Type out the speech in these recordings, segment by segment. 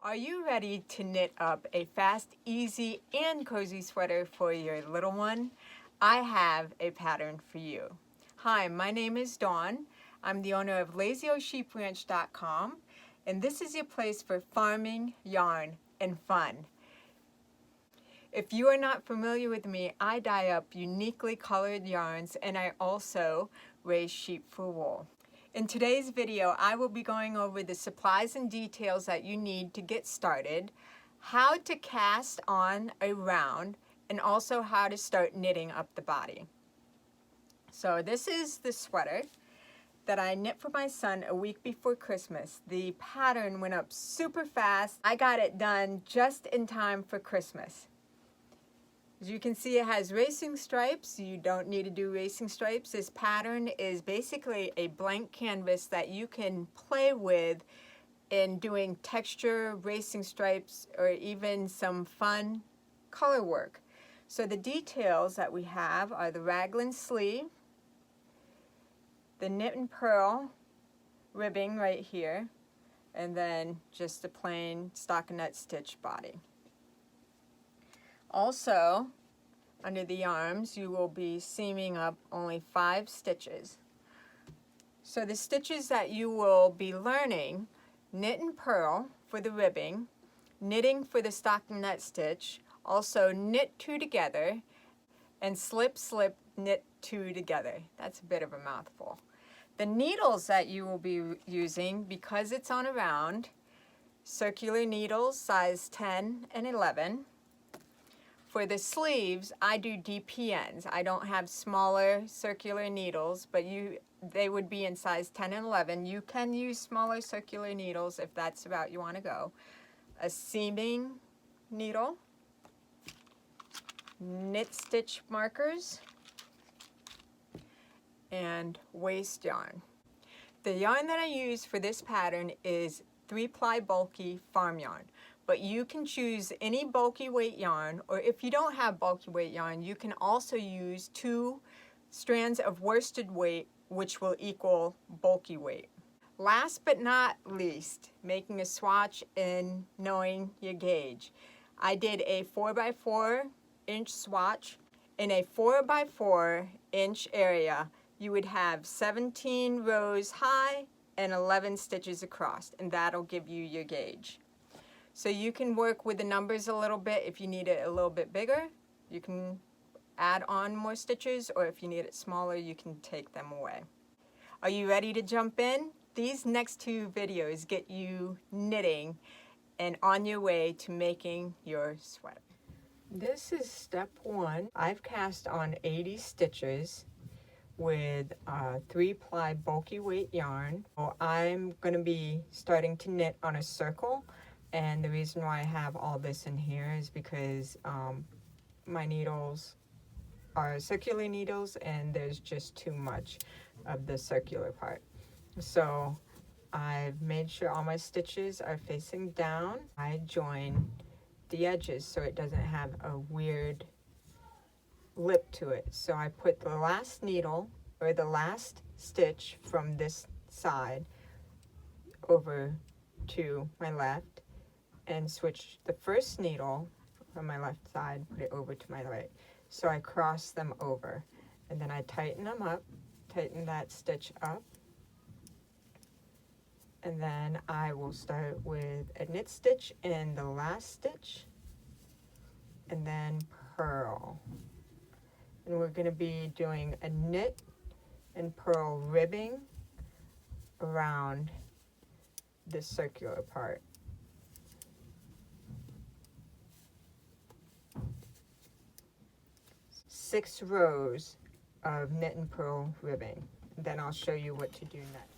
Are you ready to knit up a fast, easy, and cozy sweater for your little one? I have a pattern for you. Hi, my name is Dawn. I'm the owner of LazyOSheepRanch.com, and this is your place for farming, yarn, and fun. If you are not familiar with me, I dye up uniquely colored yarns, and I also raise sheep for wool. In today's video, I will be going over the supplies and details that you need to get started, how to cast on a round, and also how to start knitting up the body. So this is the sweater that I knit for my son a week before Christmas. The pattern went up super fast. I got it done just in time for Christmas. As you can see, it has racing stripes. You don't need to do racing stripes. This pattern is basically a blank canvas that you can play with in doing texture, racing stripes, or even some fun color work. So the details that we have are the raglan sleeve, the knit and purl ribbing right here, and then just a plain stockinette stitch body. Also, under the arms, you will be seaming up only 5 stitches. So the stitches that you will be learning: knit and purl for the ribbing, knitting for the stockinette stitch, also knit 2 together, and slip, slip, knit 2 together. That's a bit of a mouthful. The needles that you will be using, because it's on a round, circular needles size 10 and 11. For the sleeves, I do DPNs. I don't have smaller circular needles, but they would be in size 10 and 11. You can use smaller circular needles if that's the route you want to go. A seaming needle, knit stitch markers, and waste yarn. The yarn that I use for this pattern is 3-ply bulky farm yarn. But you can choose any bulky weight yarn, or if you don't have bulky weight yarn, you can also use 2 strands of worsted weight, which will equal bulky weight. Last but not least, making a swatch and knowing your gauge. I did a 4x4 inch swatch. In a 4x4 inch area, you would have 17 rows high and 11 stitches across, and that'll give you your gauge. So you can work with the numbers a little bit. If you need it a little bit bigger, you can add on more stitches, or if you need it smaller, you can take them away. Are you ready to jump in? These next 2 videos get you knitting and on your way to making your sweater. This is step 1. I've cast on 80 stitches with 3-ply bulky weight yarn. So I'm going to be starting to knit on a circle. And the reason why I have all this in here is because my needles are circular needles, and there's just too much of the circular part. So I've made sure all my stitches are facing down. I join the edges so it doesn't have a weird lip to it. So I put the last needle, or the last stitch from this side, over to my left, and switch the first needle from my left side, put it over to my right. So I cross them over, and then I tighten them up, tighten that stitch up, and then I will start with a knit stitch in the last stitch, and then purl. And we're going to be doing a knit and purl ribbing around the circular part. 6 rows of knit and purl ribbing. Then I'll show you what to do next.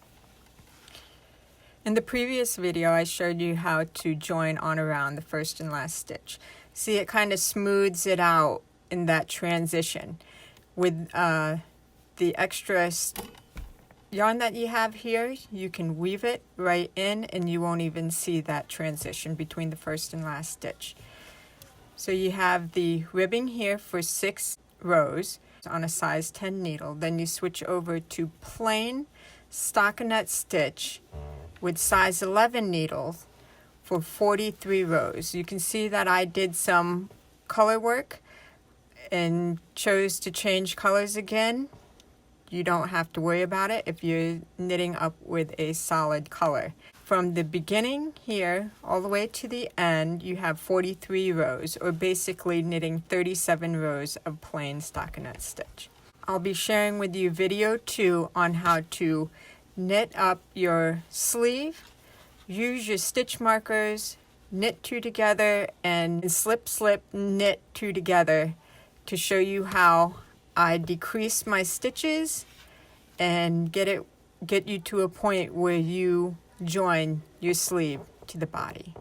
In the previous video, I showed you how to join on around the first and last stitch. See, it kind of smooths it out in that transition. With the extra yarn that you have here, you can weave it right in, and you won't even see that transition between the first and last stitch. So you have the ribbing here for 6 rows on a size 10 needle. Then you switch over to plain stockinette stitch with size 11 needles for 43 rows. You can see that I did some color work and chose to change colors again. You don't have to worry about it if you're knitting up with a solid color. From the beginning here all the way to the end, you have 43 rows, or basically knitting 37 rows of plain stockinette stitch. I'll be sharing with you video 2 on how to knit up your sleeve. Use your stitch markers, knit 2 together, and slip, slip, knit 2 together to show you how I decrease my stitches and get you to a point where you join your sleeve to the body.